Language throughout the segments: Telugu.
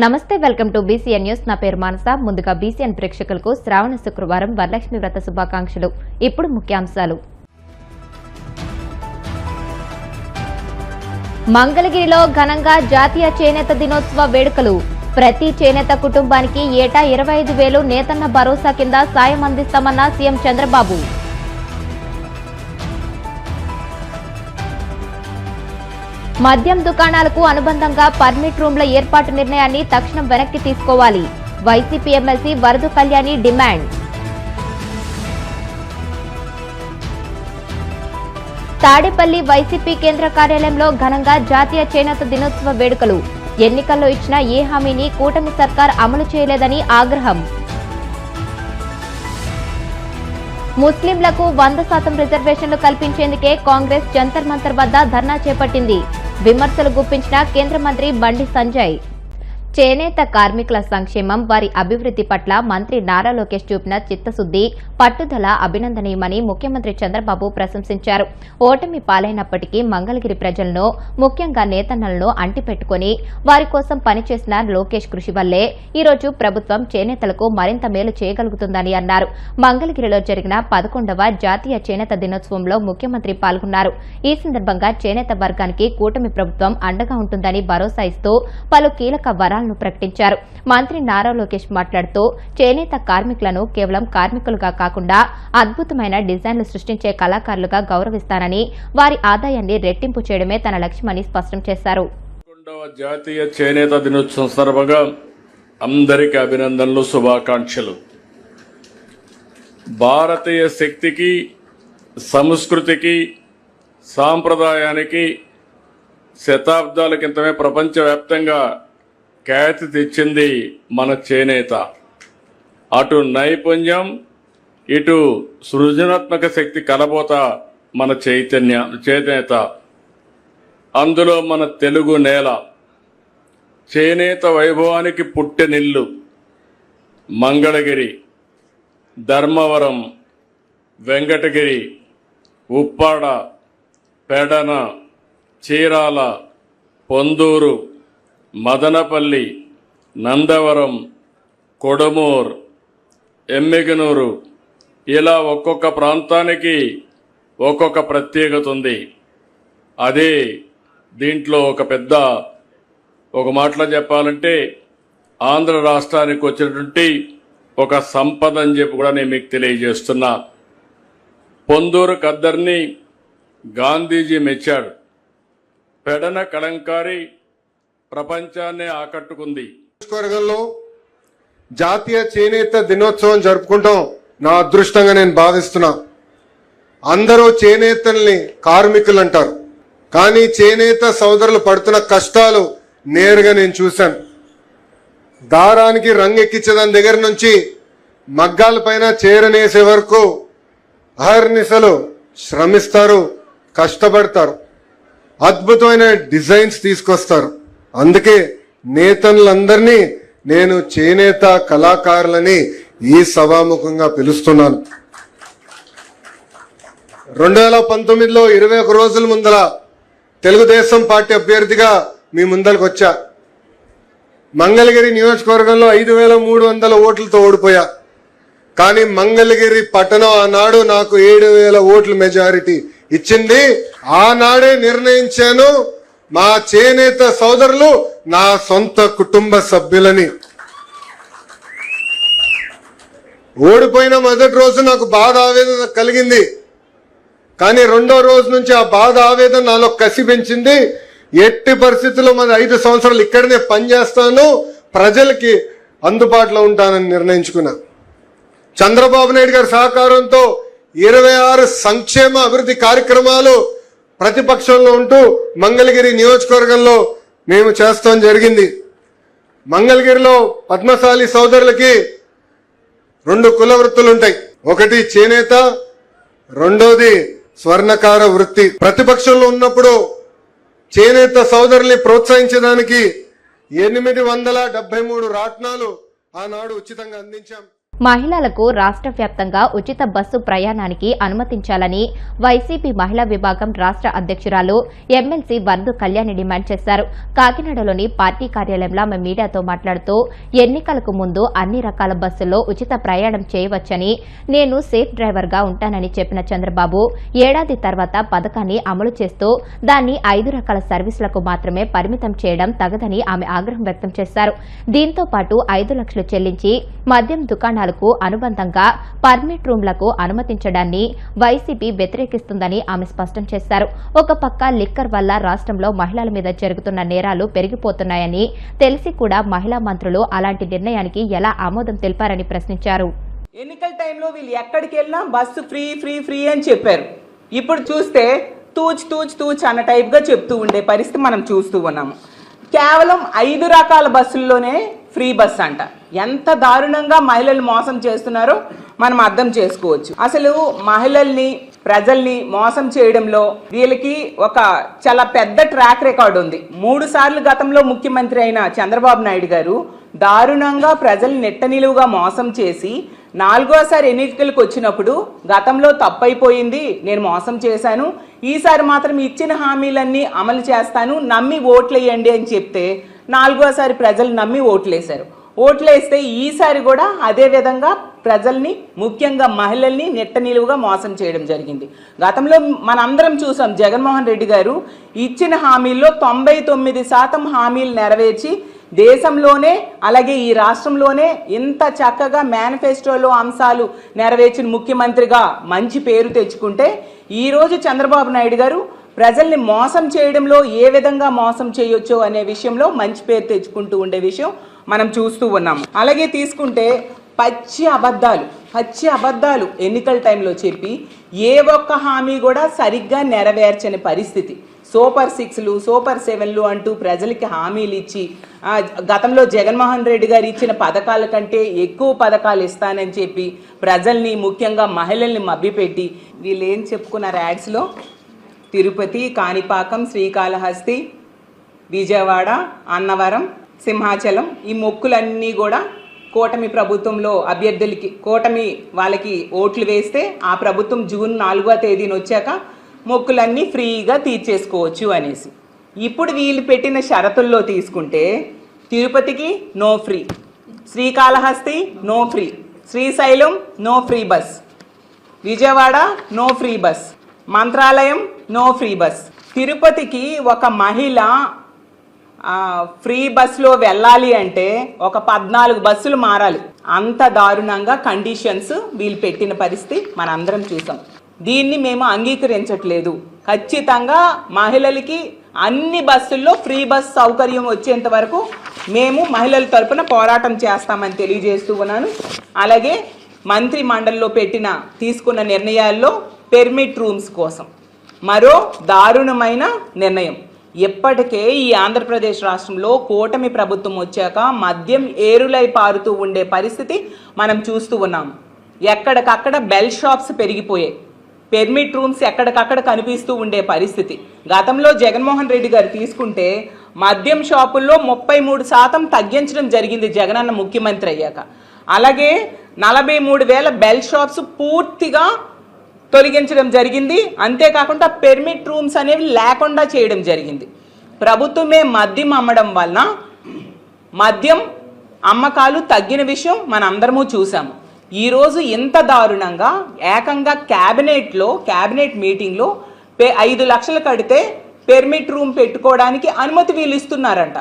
నమస్తే వెల్కమ్ టు బీసీఎన్ న్యూస్. నా పేరు మానస. ముందుగా బీసీఎన్ ప్రేక్షకులకు శ్రావణ శుక్రవారం వరలక్ష్మి వ్రత శుభాకాంక్షలు. ఇప్పుడు ముఖ్యాంశాలు. మంగళగిరిలో ఘనంగా జాతీయ చేనేత దినోత్సవ వేడుకలు. ప్రతి చేనేత కుటుంబానికి ఏటా 25,000 నేతన్న భరోసా కింద సాయం అందిస్తామన్న సీఎం చంద్రబాబు. మద్యం దుకాణాలకు అనుబంధంగా పర్మిట్ రూమ్ల ఏర్పాటు నిర్ణయాన్ని తక్షణం వెనక్కి తీసుకోవాలి. YCP MLC Varudu Kalyani demand. తాడేపల్లి వైసీపీ కేంద్ర కార్యాలయంలో ఘనంగా జాతీయ చేనేత దినోత్సవ వేడుకలు. ఎన్నికల్లో ఇచ్చిన ఏ హామీని కూటమి సర్కార్ అమలు చేయలేదని ఆగ్రహం. ముస్లింలకు 100% రిజర్వేషన్లు కల్పించేందుకే కాంగ్రెస్ జంతర్ మంతర్ వద్ద ధర్నా చేపట్టింది. విమర్శలు గుప్పించిన కేంద్ర మంత్రి బండి సంజయ్. చేనేత కార్మికుల సంక్షేమం, వారి అభివృద్ధి పట్ల మంత్రి నారా లోకేష్ చూపిన చిత్తశుద్ది, పట్టుదల అభినందనీయమని ముఖ్యమంత్రి చంద్రబాబు ప్రశంసించారు. ఓటమి పాలైనప్పటికీ మంగళగిరి ప్రజలను, ముఖ్యంగా నేతన్నలను అంటిపెట్టుకుని వారి కోసం పనిచేసిన లోకేష్ కృషి వల్లే ఈరోజు ప్రభుత్వం చేనేతలకు మరింత మేలు చేయగలుగుతుందని అన్నారు. మంగళగిరిలో జరిగిన 11వ జాతీయ చేనేత దినోత్సవంలో ముఖ్యమంత్రి పాల్గొన్నారు. ఈ సందర్భంగా చేనేత వర్గానికి కూటమి ప్రభుత్వం అండగా ఉంటుందని భరోసా ఇస్తూ పలు కీలక వరాలను ప్రకటించారు. మంత్రి నారా లోకేష్ మాట్లాడుతూ చేనేత కార్మికులను కేవలం కార్మికులుగా కాకుండా అద్భుతమైన డిజైన్లు సృష్టించే కళాకారులుగా గౌరవిస్తానని, వారి ఆదాయాన్ని రెట్టింపు చేయడమే తన లక్ష్యమని స్పష్టం చేశారు. 11వ జాతీయ చేనేత దినోత్సవం సందర్భంగా అందరికీ అభినందనలు, శుభాకాంక్షలు. భారతీయ శక్తికి, సంస్కృతికి, సాంప్రదాయానికి శతాబ్దాల క్రితమే ప్రపంచవ్యాప్తంగా ఖ్యాతి తెచ్చింది మన చేనేత. అటు నైపుణ్యం, ఇటు సృజనాత్మక శక్తి కలబోత మన చేనేత. అందులో మన తెలుగు నేల చేనేత వైభవానికి పుట్టెనిల్లు. మంగళగిరి, ధర్మవరం, వెంకటగిరి, ఉప్పాడ, పెడన, చీరాల, పొందూరు, మదనపల్లి, నందవరం, కొడమూర్, ఎమ్మిగనూరు, ఇలా ఒక్కొక్క ప్రాంతానికి ఒక్కొక్క ప్రత్యేకత ఉంది. అదే దీంట్లో ఒక మాటలో చెప్పాలంటే ఆంధ్ర రాష్ట్రానికి వచ్చినటువంటి ఒక సంపద అని చెప్పి కూడా నేను మీకు తెలియజేస్తున్నా. పొందూరు ఖద్దర్ని గాంధీజీ మెచ్చాడు. పెడన కలంకారి ప్రపంచాన్ని ఆకట్టుకుంది. నియోజకవర్గంలో జాతీయ చేనేత దినోత్సవం జరుపుకుంటాం నా అదృష్టంగా నేను భావిస్తున్నా. అందరూ చేనేతల్ని కార్మికులు అంటారు, కానీ చేనేత సోదరులు పడుతున్న కష్టాలు నేరుగా నేను చూశాను. దారానికి రంగెక్కించదాని దగ్గర నుంచి మగ్గాల పైన చేరనేసే వరకు అహర్నిశలు శ్రమిస్తారు, కష్టపడతారు, అద్భుతమైన డిజైన్స్ తీసుకొస్తారు. అందుకే నేతలందరినీ నేను చేనేత కళాకారులని ఈ సభాముఖంగా పిలుస్తున్నాను. 2019లో 21 రోజుల ముందర తెలుగుదేశం పార్టీ అభ్యర్థిగా మీ ముందరకు వచ్చా. మంగళగిరి నియోజకవర్గంలో 5,300 ఓట్లతో ఓడిపోయా. కానీ మంగళగిరి పట్టణం ఆనాడు నాకు 7,000 ఓట్ల మెజారిటీ ఇచ్చింది. ఆనాడే నిర్ణయించాను, మా చేనేత సోదరులు నా సొంత కుటుంబ సభ్యులని. ఓడిపోయిన మొదటి రోజు నాకు బాధ, ఆవేదన కలిగింది. కానీ రెండో రోజు నుంచి ఆ బాధ, ఆవేదన నాలో కసి పెంచింది. ఎట్టి పరిస్థితుల్లో మన 5 సంవత్సరాలు ఇక్కడనే పనిచేస్తాను, ప్రజలకి అందుబాటులో ఉంటానని నిర్ణయించుకున్నా. చంద్రబాబు నాయుడు గారి సహకారంతో 26 సంక్షేమ అభివృద్ధి కార్యక్రమాలు ప్రతిపక్షంలో ఉంటూ మంగళగిరి నియోజకవర్గంలో మేము చేస్తాం జరిగింది. మంగళగిరిలో పద్మశాలి సోదరులకి 2 కుల వృత్తులు ఉంటాయి. ఒకటి చేనేత, రెండోది స్వర్ణకార వృత్తి. ప్రతిపక్షంలో ఉన్నప్పుడు చేనేత సోదరుల్ని ప్రోత్సహించడానికి 873 రాట్నాలు ఆనాడు ఉచితంగా అందించాం. మహిళలకు రాష్ట్ర వ్యాప్తంగా ఉచిత బస్సు ప్రయాణానికి అనుమతించాలని వైసీపీ మహిళా విభాగం రాష్ట్ర అధ్యక్షురాలు ఎమ్మెల్సీ వరదు కళ్యాణి డిమాండ్ చేశారు. కాకినాడలోని పార్టీ కార్యాలయంలో ఆమె మీడియాతో మాట్లాడుతూ ఎన్నికలకు ముందు అన్ని రకాల బస్సుల్లో ఉచిత ప్రయాణం చేయవచ్చని, నేను సేఫ్ డ్రైవర్గా ఉంటానని చెప్పిన చంద్రబాబు ఏడాది తర్వాత పథకాన్ని అమలు చేస్తూ దాన్ని 5 రకాల సర్వీసులకు మాత్రమే పరిమితం చేయడం తగదని ఆమె ఆగ్రహం వ్యక్తం చేశారు. దీంతో పాటు 5 లక్షలు చెల్లించి మద్యం దుకాణాలకు అనుబంధంగా పర్మిట్ రూమ్లకు అనుమతించడాన్ని వైసీపీ వ్యతిరేకిస్తుందని ఆమె స్పష్టం చేశారు. ఒక పక్క లిక్కర్ వల్ల రాష్ట్రంలో మహిళల మీద జరుగుతున్న నేరాలు పెరిగిపోతున్నాయని తెలిసి కూడా మహిళా మంత్రులు అలాంటి నిర్ణయానికి ఎలా ఆమోదం తెలిపారని ప్రశ్నించారు. ఎన్నికల టైంలో వీళ్ళు ఎక్కడికి వెళ్ళినా బస్సు ఫ్రీ ఫ్రీ ఫ్రీ అని చెప్పారు. ఇప్పుడు చూస్తే తూచ్ తూచ్ తూచ్ అన్న టైప్గా చెప్తూ ఉండే పరిస్థితి మనం చూస్తూ ఉన్నాము. కేవలం 5 రకాల బస్సుల్లోనే ఫ్రీ బస్ అంట. ఎంత దారుణంగా మహిళలు మోసం చేస్తున్నారో మనం అర్థం చేసుకోవచ్చు. అసలు మహిళల్ని ప్రజల్ని మోసం చేయడంలో వీళ్ళకి ఒక చాలా పెద్ద ట్రాక్ రికార్డు ఉంది. 3 సార్లు గతంలో ముఖ్యమంత్రి అయిన చంద్రబాబు నాయుడు గారు దారుణంగా ప్రజల్ని నెట్టనిలువుగా మోసం చేసి 4వసారి ఎన్నికలకు వచ్చినప్పుడు గతంలో తప్పైపోయింది, నేను మోసం చేశాను, ఈసారి మాత్రం ఇచ్చిన హామీలన్నీ అమలు చేస్తాను, నమ్మి ఓట్లేయండి అని చెప్తే 4వసారి ప్రజలు నమ్మి ఓట్లేశారు. ఓట్లేస్తే ఈసారి కూడా అదే విధంగా ప్రజల్ని, ముఖ్యంగా మహిళల్ని నెట్టనిలువుగా మోసం చేయడం జరిగింది. గతంలో మనందరం చూసాం, జగన్మోహన్ రెడ్డి గారు ఇచ్చిన హామీల్లో 99% హామీలు నెరవేర్చి దేశంలోనే అలాగే ఈ రాష్ట్రంలోనే ఇంత చక్కగా మేనిఫెస్టోలో అంశాలు నెరవేర్చిన ముఖ్యమంత్రిగా మంచి పేరు తెచ్చుకుంటే, ఈరోజు చంద్రబాబు నాయుడు గారు ప్రజల్ని మోసం చేయడంలో ఏ విధంగా మోసం చేయొచ్చో అనే విషయంలో మంచి పేరు తెచ్చుకుంటూ ఉండే విషయం మనం చూస్తూ ఉన్నాము. అలాగే తీసుకుంటే పచ్చి అబద్ధాలు ఎన్నికల టైంలో చెప్పి ఏ ఒక్క హామీ కూడా సరిగ్గా నెరవేర్చని పరిస్థితి. సూపర్ 6లు, సూపర్ 7లు అంటూ ప్రజలకి హామీలు ఇచ్చి గతంలో జగన్మోహన్ రెడ్డి గారు ఇచ్చిన పథకాల కంటే ఎక్కువ పథకాలు ఇస్తానని చెప్పి ప్రజల్ని, ముఖ్యంగా మహిళల్ని మభ్యపెట్టి వీళ్ళు ఏం చెప్పుకున్నారు యాడ్స్లో, తిరుపతి, కాణిపాకం, శ్రీకాళహస్తి, విజయవాడ, అన్నవరం, సింహాచలం ఈ మొక్కులన్నీ కూడా కూటమి ప్రభుత్వంలో అభ్యర్థులకి, కూటమి వాళ్ళకి ఓట్లు వేస్తే ఆ ప్రభుత్వం జూన్ 4వ తేదీన వచ్చాక మొక్కులన్నీ ఫ్రీగా తీర్చేసుకోవచ్చు అనేసి. ఇప్పుడు వీళ్ళు పెట్టిన షరతుల్లో తీసుకుంటే తిరుపతికి no free, Srikalahasti no free, Srisailam no free bus, Vijayawada no free bus, Mantralayam no free bus. తిరుపతికి ఒక మహిళ ఫ్రీ బస్సులో వెళ్ళాలి అంటే ఒక 14 బస్సులు మారాలి. అంత దారుణంగా కండిషన్స్ వీళ్ళు పెట్టిన పరిస్థితి మనందరం చూసాం. దీన్ని మేము అంగీకరించట్లేదు. ఖచ్చితంగా మహిళలకి అన్ని బస్సుల్లో ఫ్రీ బస్ సౌకర్యం వచ్చేంత వరకు మేము మహిళల తరపున పోరాటం చేస్తామని తెలియజేస్తూ ఉన్నాను. అలాగే మంత్రి మండలిలో తీసుకున్న నిర్ణయాల్లో పెర్మిట్ రూమ్స్ కోసం మరో దారుణమైన నిర్ణయం. ఎప్పటికే ఈ ఆంధ్రప్రదేశ్ రాష్ట్రంలో కూటమి ప్రభుత్వం వచ్చాక మద్యం ఏరులై పారుతూ ఉండే పరిస్థితి మనం చూస్తూ ఉన్నాం. ఎక్కడికక్కడ బెల్ షాప్స్ పెరిగిపోయాయి, పెర్మిట్ రూమ్స్ ఎక్కడికక్కడ కనిపిస్తూ ఉండే పరిస్థితి. గతంలో జగన్మోహన్ రెడ్డి గారు తీసుకుంటే మద్యం షాపుల్లో 33% తగ్గించడం జరిగింది జగనన్న ముఖ్యమంత్రి అయ్యాక. అలాగే 43,000 బెల్ షాప్స్ పూర్తిగా తొలగించడం జరిగింది. అంతేకాకుండా పెర్మిట్ రూమ్స్ అనేవి లేకుండా చేయడం జరిగింది. ప్రభుత్వమే మద్యం అమ్మడం వలన మద్యం అమ్మకాలు తగ్గిన విషయం మన అందరము చూసాము. ఈరోజు ఇంత దారుణంగా ఏకంగా క్యాబినెట్ మీటింగ్లో 5 లక్షలు కడితే పెర్మిట్ రూమ్ పెట్టుకోవడానికి అనుమతి వీళ్ళు ఇస్తున్నారంట.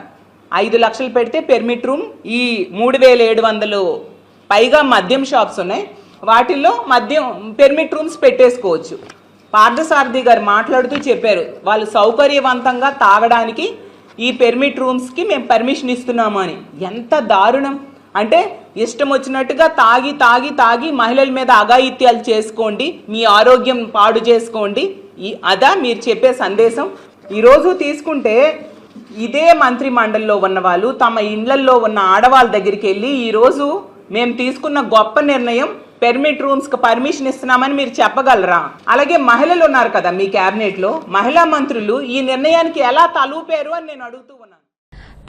5 లక్షలు పెడితే పెర్మిట్ రూమ్, ఈ 3,700 పైగా మద్యం షాప్స్ ఉన్నాయి, వాటిల్లో మద్యం పెర్మిట్ రూమ్స్ పెట్టేసుకోవచ్చు. పార్థసారథి గారు మాట్లాడుతూ చెప్పారు, వాళ్ళు సౌకర్యవంతంగా తాగడానికి ఈ పెర్మిట్ రూమ్స్కి మేము పర్మిషన్ ఇస్తున్నాము అని. ఎంత దారుణం అంటే, ఇష్టం వచ్చినట్టుగా తాగి మహిళల మీద అఘాయిత్యాలు చేసుకోండి, మీ ఆరోగ్యం పాడు చేసుకోండి, అదా మీరు చెప్పే సందేశం? ఈరోజు తీసుకుంటే ఇదే మంత్రి మండలిలో ఉన్న వాళ్ళు తమ ఇళ్లల్లో ఉన్న ఆడవాళ్ళ దగ్గరికి వెళ్ళి ఈరోజు మేము తీసుకున్న గొప్ప నిర్ణయం పెర్మిట్ రూమ్స్కి పర్మిషన్ ఇస్తున్నామని మీరు చెప్పగలరా? అలాగే మహిళలు ఉన్నారు కదా మీ క్యాబినెట్లో, మహిళా మంత్రులు ఈ నిర్ణయానికి ఎలా తలూపారు అని నేను అడుగుతూ ఉన్నాను.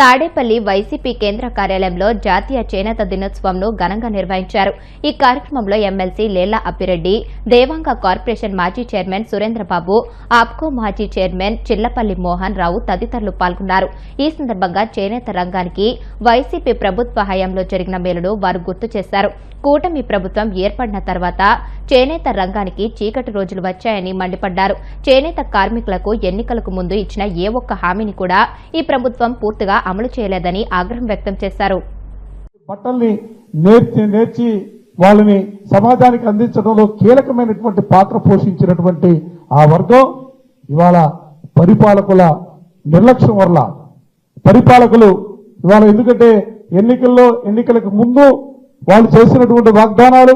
తాడేపల్లి వైసీపీ కేంద్ర కార్యాలయంలో జాతీయ చేనేత దినోత్సవంను ఘనంగా నిర్వహించారు. ఈ కార్యక్రమంలో ఎమ్మెల్సీ లేళ్ల అప్పిరెడ్డి, దేవాంగ కార్పొరేషన్ మాజీ చైర్మన్ సురేంద్రబాబు, ఆప్కో మాజీ చైర్మన్ చిల్లపల్లి మోహన్ రావు తదితరులు పాల్గొన్నారు. ఈ సందర్భంగా చేనేత రంగానికి వైసీపీ ప్రభుత్వ హయాంలో జరిగిన మేలును వారు గుర్తు చేశారు. కూటమి ప్రభుత్వం ఏర్పడిన తర్వాత చేనేత రంగానికి చీకటి రోజులు వచ్చాయని మండిపడ్డారు. చేనేత కార్మికులకు ఎన్నికలకు ముందు ఇచ్చిన ఏ ఒక్క హామీని కూడా ఈ ప్రభుత్వం పూర్తిగా అమలు చేయలేదని ఆగ్రహం వ్యక్తం చేశారు. బట్టల్ని నేర్చి వాళ్ళని సమాజానికి అందించడంలో కీలకమైనటువంటి పాత్ర పోషించినటువంటి ఆ వర్గం ఇవాళ పరిపాలకుల నిర్లక్ష్యం వల్ల పరిపాలకులు ఇవాళ ఎందుకంటే ఎన్నికలకు ముందు వాళ్ళు చేసినటువంటి వాగ్దానాలు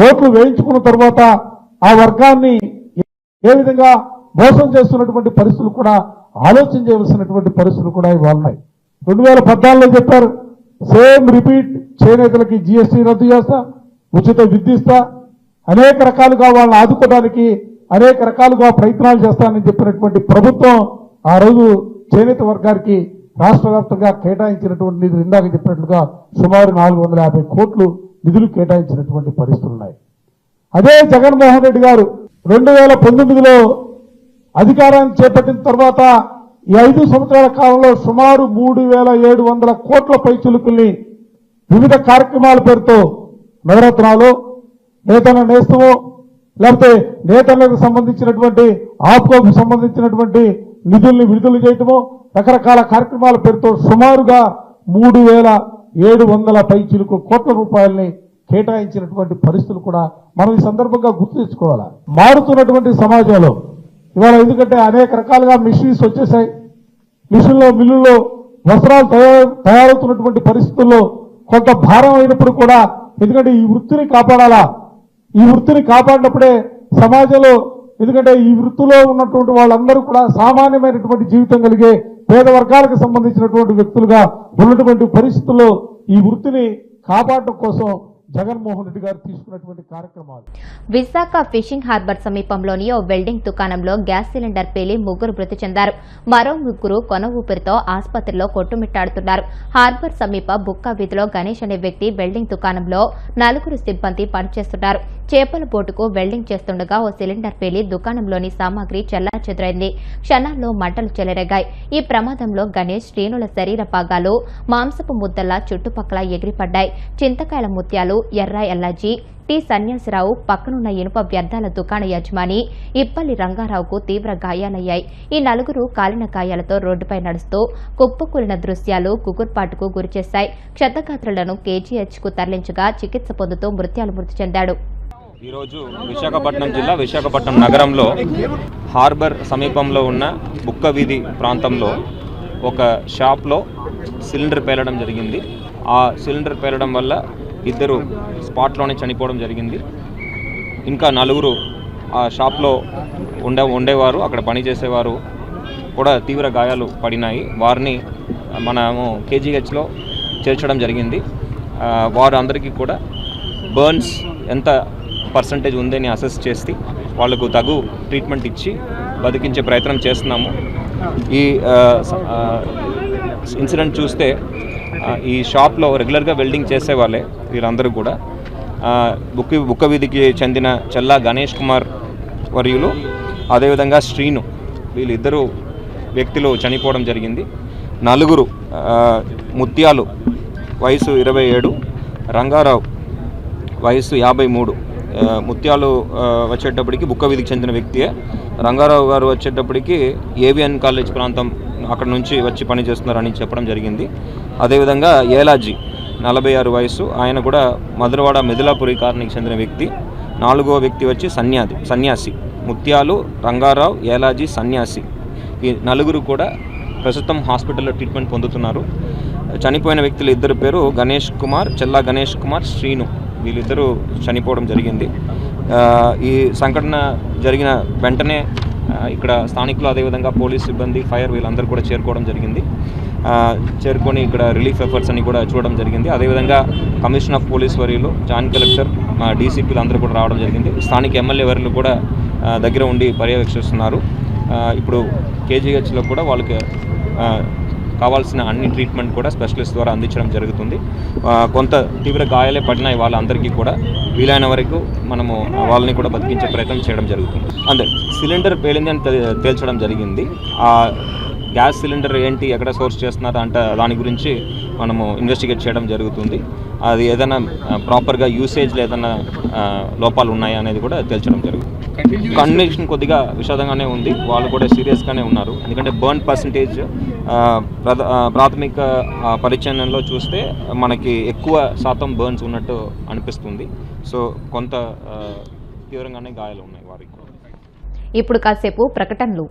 ఓట్లు వేయించుకున్న తర్వాత ఆ వర్గాన్ని ఏ విధంగా మోసం చేస్తున్నటువంటి పరిస్థితులు కూడా ఆలోచన చేయవలసినటువంటి పరిస్థితులు కూడా ఇవాళ ఉన్నాయి. 2014లో చెప్పారు సేమ్ రిపీట్, చేనేతలకి జీఎస్టీ రద్దు చేస్తా, ఉచిత విద్య ఇస్తా, అనేక రకాలుగా వాళ్ళని ఆదుకోవడానికి అనేక రకాలుగా ప్రయత్నాలు చేస్తానని చెప్పినటువంటి ప్రభుత్వం ఆ రోజు చేనేత వర్గానికి రాష్ట్ర వ్యాప్తంగా కేటాయించినటువంటి నిధులు ఇందాక చెప్పినట్లుగా సుమారు 450 కోట్లు నిధులు కేటాయించినటువంటి పరిస్థితులు ఉన్నాయి. అదే జగన్మోహన్ రెడ్డి గారు 2019లో అధికారాన్ని చేపట్టిన తర్వాత ఈ 5 సంవత్సరాల కాలంలో సుమారు 3700 కోట్ల పైచులుకుల్ని వివిధ కార్యక్రమాల పేరుతో నవరత్నాలు, నేతన్న నేస్తమో, లేకపోతే నేతలకు సంబంధించినటువంటి ఆప్కోకు సంబంధించినటువంటి నిధుల్ని విడుదల చేయటమో, రకరకాల కార్యక్రమాల పేరుతో సుమారుగా 3700 పైచిలుకు కోట్ల రూపాయలని కేటాయించినటువంటి పరిస్థితులు కూడా మనం ఈ సందర్భంగా గుర్తు తెచ్చుకోవాలి. మారుతున్నటువంటి సమాజంలో ఇవాళ ఎందుకంటే అనేక రకాలుగా మిషన్స్ వచ్చేసాయి. మిల్లుల్లో వస్త్రాలు తయారవుతున్నటువంటి పరిస్థితుల్లో కొంత భారం అయినప్పుడు కూడా ఎందుకంటే ఈ వృత్తిని కాపాడాలా, ఈ వృత్తిని కాపాడినప్పుడే సమాజంలో ఎందుకంటే ఈ వృత్తిలో ఉన్నటువంటి వాళ్ళందరూ కూడా సామాన్యమైనటువంటి జీవితం కలిగే పేద వర్గాలకు సంబంధించినటువంటి వ్యక్తులుగా ఉన్నటువంటి పరిస్థితుల్లో ఈ వృత్తిని కాపాడటం కోసం జగన్మోహన్ రెడ్డి గారు తీసుకున్నటువంటి కార్యక్రమాలు. విశాఖ ఫిషింగ్ హార్బర్ సమీపంలోని ఓ వెల్డింగ్ దుకాణంలో గ్యాస్ సిలిండర్ పేలి 3 మృతి చెందారు. మరో 3 కొన ఊపిరితో ఆసుపత్రిలో కొట్టుమిట్టాడుతున్నారు. హార్బర్ సమీప బుక్క వీధిలో గణేష్ అనే వ్యక్తి వెల్డింగ్ దుకాణంలో 4 సిబ్బంది పనిచేస్తున్నారు. చేపల బోటుకు వెల్డింగ్ చేస్తుండగా ఓ సిలిండర్ పేలి దుకాణంలోని సామాగ్రి చెల్లాచెదురైంది. క్షణాల్లో మంటలు చెలరేగాయి. ఈ ప్రమాదంలో గణేష్, శ్రీనుల శరీర భాగాలు మాంసపు ముద్దల్లా చుట్టుపక్కల ఎగిరిపడ్డాయి. చింతకాయల ముత్యాలు, ఎర్ర ఎల్లాజీ, టి సన్యాసిరావు, పక్కనున్న ఇనుప వ్యర్థాల దుకాణ యజమాని ఇప్పల్లి రంగారావుకు తీవ్ర గాయాలయ్యాయి. ఈ 4 కాలిన గాయాలతో రోడ్డుపై నడుస్తూ కుప్పకూలిన దృశ్యాలు కుకుర్పాటుకు గురిచేశాయి. క్షతగాత్రులను కేజీహెచ్కు తరలించగా చికిత్స పొందుతూ మృతి చెందాడు. ఈరోజు విశాఖపట్నం జిల్లా విశాఖపట్నం నగరంలో హార్బర్ సమీపంలో ఉన్న బుక్క వీధి ప్రాంతంలో ఒక షాప్లో సిలిండర్ పేలడం జరిగింది. ఆ సిలిండర్ పేలడం వల్ల 2 స్పాట్లోనే చనిపోవడం జరిగింది. ఇంకా 4 ఆ షాప్లో ఉండేవారు, అక్కడ పనిచేసేవారు కూడా తీవ్ర గాయాలు పడినాయి. వారిని మనము కేజీహెచ్లో చేర్చడం జరిగింది. వారందరికీ కూడా బర్న్స్ ఎంత పర్సంటేజ్ ఉందని అసెస్ చేసి వాళ్లకు తగు ట్రీట్మెంట్ ఇచ్చి బతికించే ప్రయత్నం చేస్తున్నాము. ఈ ఇన్సిడెంట్ చూస్తే ఈ షాప్లో రెగ్యులర్గా వెల్డింగ్ చేసేవాళ్ళే వీళ్ళందరూ కూడా. బుక్క వీధికి చెందిన చెల్లా గణేష్ కుమార్ వర్యులు, అదేవిధంగా శ్రీను, వీళ్ళిద్దరూ వ్యక్తులు చనిపోవడం జరిగింది. 4 ముత్యాలు వయసు 27, రంగారావు వయసు 53. ముత్యాలు వచ్చేటప్పటికి బుక్క వీధికి చెందిన వ్యక్తియే. రంగారావు గారు వచ్చేటప్పటికి ఏవిఎన్ కాలేజ్ ప్రాంతం అక్కడ నుంచి వచ్చి పనిచేస్తున్నారని చెప్పడం జరిగింది. అదేవిధంగా ఏలాజీ 46 వయసు, ఆయన కూడా మధురవాడ మిథిలాపురి కాలనీకి చెందిన వ్యక్తి. 4వ వ్యక్తి వచ్చి సన్యాసి. ముత్యాలు, రంగారావు, ఏలాజీ, సన్యాసి, ఈ 4 కూడా ప్రస్తుతం హాస్పిటల్లో ట్రీట్మెంట్ పొందుతున్నారు. చనిపోయిన వ్యక్తులు 2 పేరు గణేష్ కుమార్, చెల్లా గణేష్ కుమార్, శ్రీను, వీళ్ళిద్దరూ చనిపోవడం జరిగింది. ఈ సంఘటన జరిగిన వెంటనే ఇక్కడ స్థానికులు, అదేవిధంగా పోలీస్ సిబ్బంది, ఫైర్ వీళ్ళందరూ కూడా చేరుకోవడం జరిగింది. చేరుకొని ఇక్కడ రిలీఫ్ ఎఫర్ట్స్ అని కూడా చూడడం జరిగింది. అదేవిధంగా కమిషనర్ ఆఫ్ పోలీస్ వర్యులు, జాయింట్ కలెక్టర్, డీసీపీలు అందరూ కూడా రావడం జరిగింది. స్థానిక ఎమ్మెల్యే వర్యులు కూడా దగ్గర ఉండి పర్యవేక్షిస్తున్నారు. ఇప్పుడు కేజీహెచ్లో కూడా వాళ్ళకి కావాల్సిన అన్ని ట్రీట్మెంట్ కూడా స్పెషలిస్ట్ ద్వారా అందించడం జరుగుతుంది. కొంత తీవ్ర గాయాలే పడిన వాళ్ళందరికీ కూడా వీలైన వరకు మనము వాళ్ళని కూడా బతికించే ప్రయత్నం చేయడం జరుగుతుంది. అంటే సిలిండర్ పేలింది అని తేల్చడం జరిగింది. ఆ గ్యాస్ సిలిండర్ ఏంటి, ఎక్కడ సోర్స్ చేస్తున్నారు అంటే దాని గురించి మనము ఇన్వెస్టిగేట్ చేయడం జరుగుతుంది. అది ఏదైనా ప్రాపర్గా యూసేజ్లో ఏదైనా లోపాలు ఉన్నాయా అనేది కూడా తేల్చడం జరుగుతుంది. కండిషన్ కొద్దిగా విషాదంగానే ఉంది, వాళ్ళు కూడా సీరియస్గానే ఉన్నారు. ఎందుకంటే బర్న్ పర్సంటేజ్ ప్రాథమిక పరిచయంలో చూస్తే మనకి ఎక్కువ శాతం బర్న్స్ ఉన్నట్టు అనిపిస్తుంది. సో కొంత తీవ్రంగానే గాయాలు ఉన్నాయి వారికి. ఇప్పుడు కాసేపు ప్రకటనలు.